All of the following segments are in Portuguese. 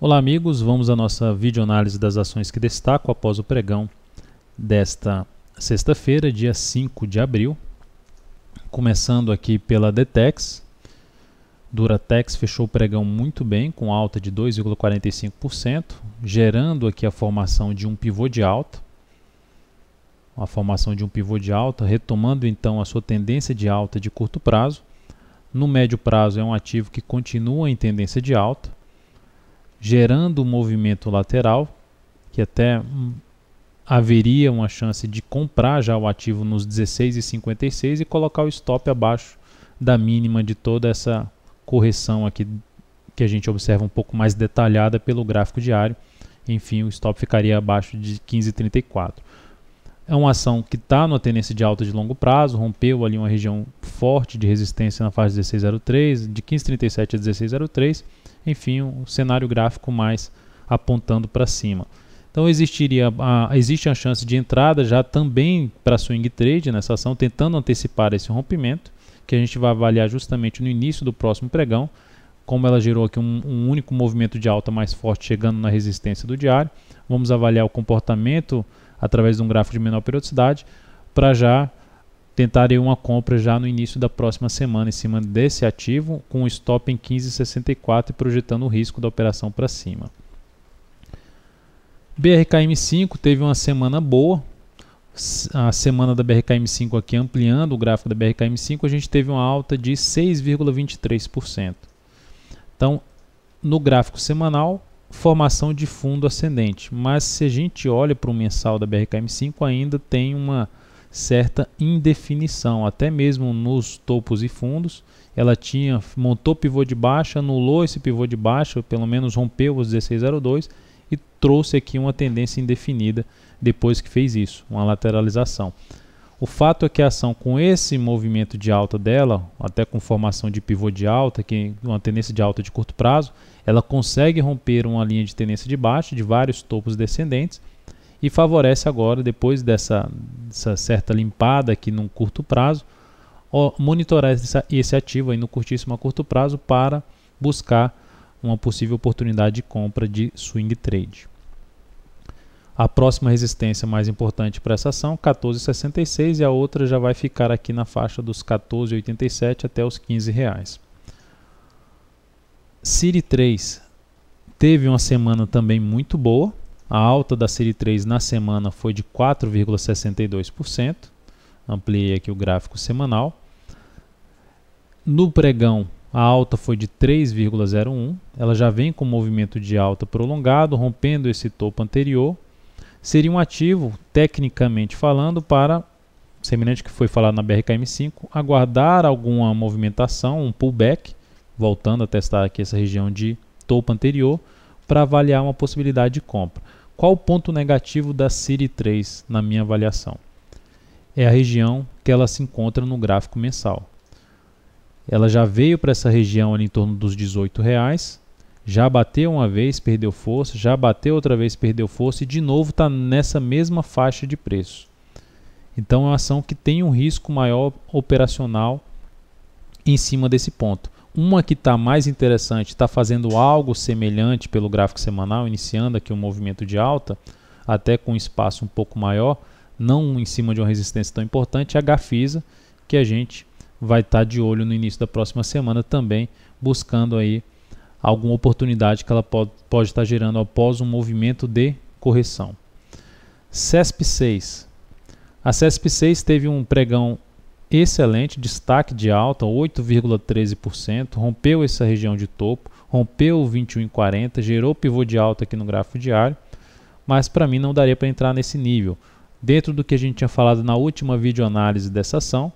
Olá amigos, vamos à nossa videoanálise das ações que destaco após o pregão desta sexta-feira, dia 5 de abril. Começando aqui pela Dtex. Duratex fechou o pregão muito bem, com alta de 2,45%, gerando aqui a formação de um pivô de alta. A formação de um pivô de alta, retomando então a sua tendência de alta de curto prazo. No médio prazo é um ativo que continua em tendência de alta, gerando um movimento lateral, que até haveria uma chance de comprar já o ativo nos 16,56 e colocar o stop abaixo da mínima de toda essa correção aqui que a gente observa um pouco mais detalhada pelo gráfico diário. Enfim, o stop ficaria abaixo de 15,34. É uma ação que está numa tendência de alta de longo prazo, rompeu ali uma região forte de resistência na faixa 16,03, de 15,37 a 16,03, enfim, um cenário gráfico mais apontando para cima. Então existe a chance de entrada já também para swing trade nessa ação, tentando antecipar esse rompimento, que a gente vai avaliar justamente no início do próximo pregão, como ela gerou aqui um único movimento de alta mais forte chegando na resistência do diário. Vamos avaliar o comportamento através de um gráfico de menor periodicidade, para já tentar uma compra já no início da próxima semana em cima desse ativo, com o stop em 15,64 e projetando o risco da operação para cima. BRKM5 teve uma semana boa. A semana da BRKM5 aqui, ampliando o gráfico da BRKM5, a gente teve uma alta de 6,23%. Então, no gráfico semanal, formação de fundo ascendente, mas se a gente olha para o mensal da BRKM5 ainda tem uma certa indefinição, até mesmo nos topos e fundos. Ela montou pivô de baixa, anulou esse pivô de baixa, pelo menos rompeu os 16,02 e trouxe aqui uma tendência indefinida depois que fez isso, uma lateralização. O fato é que a ação, com esse movimento de alta dela, até com formação de pivô de alta, que uma tendência de alta de curto prazo, ela consegue romper uma linha de tendência de baixa de vários topos descendentes e favorece agora, depois dessa certa limpada aqui no curto prazo, monitorar esse ativo aí no curtíssimo a curto prazo para buscar uma possível oportunidade de compra de swing trade. A próxima resistência mais importante para essa ação, 14,66, e a outra já vai ficar aqui na faixa dos 14,87 até os R$15. Siri 3 teve uma semana também muito boa. A alta da Siri 3 na semana foi de 4,62%. Ampliei aqui o gráfico semanal. No pregão, a alta foi de 3,01%. Ela já vem com movimento de alta prolongado, rompendo esse topo anterior. Seria um ativo, tecnicamente falando, para, semelhante que foi falado na BRKM5, aguardar alguma movimentação, um pullback, voltando a testar aqui essa região de topo anterior, para avaliar uma possibilidade de compra. Qual o ponto negativo da Siri 3 na minha avaliação? É a região que ela se encontra no gráfico mensal. Ela já veio para essa região ali em torno dos R$18, já bateu uma vez, perdeu força, já bateu outra vez, perdeu força e de novo está nessa mesma faixa de preço. Então é uma ação que tem um risco maior operacional em cima desse ponto. Uma que está mais interessante, está fazendo algo semelhante pelo gráfico semanal, iniciando aqui um movimento de alta, até com um espaço um pouco maior, não em cima de uma resistência tão importante, é a Gafisa, que a gente vai estar de olho no início da próxima semana também, buscando aí alguma oportunidade que ela pode estar gerando após um movimento de correção. CESP6. A CESP6 teve um pregão excelente, destaque de alta, 8,13%, rompeu essa região de topo, rompeu o 21,40, gerou pivô de alta aqui no gráfico diário, mas para mim não daria para entrar nesse nível. Dentro do que a gente tinha falado na última videoanálise dessa ação,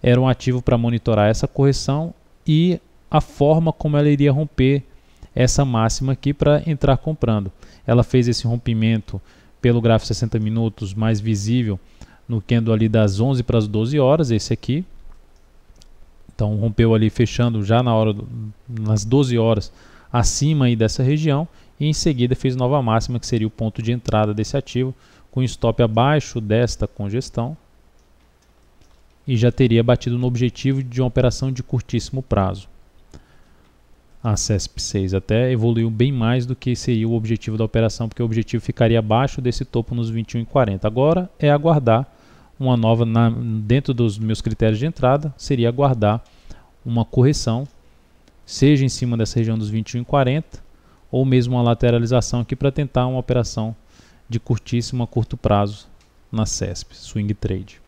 era um ativo para monitorar essa correção e a forma como ela iria romper essa máxima aqui para entrar comprando. Ela fez esse rompimento pelo gráfico 60 minutos mais visível no candle ali das 11 para as 12 horas, esse aqui. Então rompeu ali fechando já nas 12 horas acima aí dessa região e em seguida fez nova máxima, que seria o ponto de entrada desse ativo, com stop abaixo desta congestão e já teria batido no objetivo de uma operação de curtíssimo prazo. a CESP6, até evoluiu bem mais do que seria o objetivo da operação, porque o objetivo ficaria abaixo desse topo nos 21,40. Agora é aguardar uma nova, dentro dos meus critérios de entrada, seria aguardar uma correção, seja em cima dessa região dos 21,40 ou mesmo uma lateralização aqui para tentar uma operação de curtíssimo a curto prazo na CESP, Swing Trade.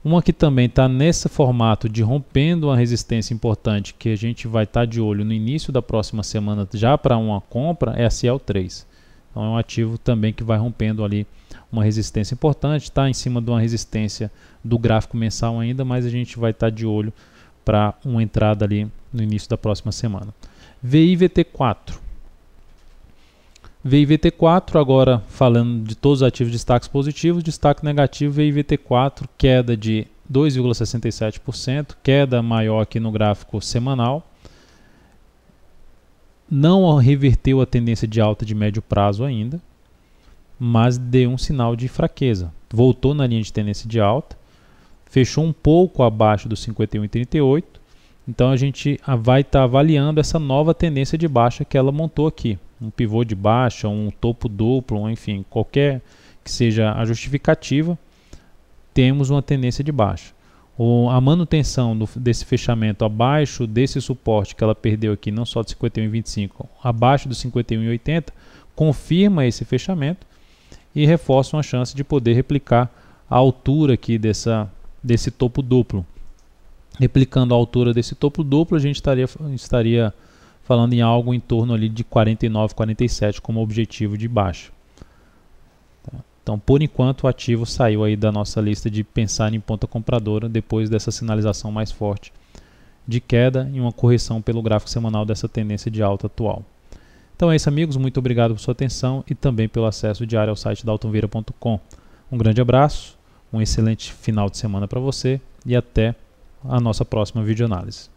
Uma que também está nesse formato de rompendo uma resistência importante, que a gente vai estar de olho no início da próxima semana já para uma compra, é a CL3. Então é um ativo também que vai rompendo ali uma resistência importante, está em cima de uma resistência do gráfico mensal ainda, mas a gente vai estar de olho para uma entrada ali no início da próxima semana. VIVT4. VIVT4, agora falando de todos os ativos de destaques positivos, destaque negativo, VIVT4, queda de 2,67%, queda maior aqui no gráfico semanal. Não reverteu a tendência de alta de médio prazo ainda, mas deu um sinal de fraqueza. Voltou na linha de tendência de alta, fechou um pouco abaixo dos 51,38, então a gente vai estar avaliando essa nova tendência de baixa que ela montou aqui. Um pivô de baixa, um topo duplo, enfim, qualquer que seja a justificativa, temos uma tendência de baixa. A manutenção desse fechamento abaixo desse suporte que ela perdeu aqui, não só de 51,25, abaixo dos 51,80, confirma esse fechamento e reforça uma chance de poder replicar a altura aqui desse topo duplo. Replicando a altura desse topo duplo, a gente estaria falando em algo em torno ali de 49, 47 como objetivo de baixa. Então, por enquanto, o ativo saiu aí da nossa lista de pensar em ponta compradora depois dessa sinalização mais forte de queda e uma correção pelo gráfico semanal dessa tendência de alta atual. Então é isso, amigos. Muito obrigado por sua atenção e também pelo acesso diário ao site daltonvieira.com. Um grande abraço, um excelente final de semana para você e até a nossa próxima videoanálise.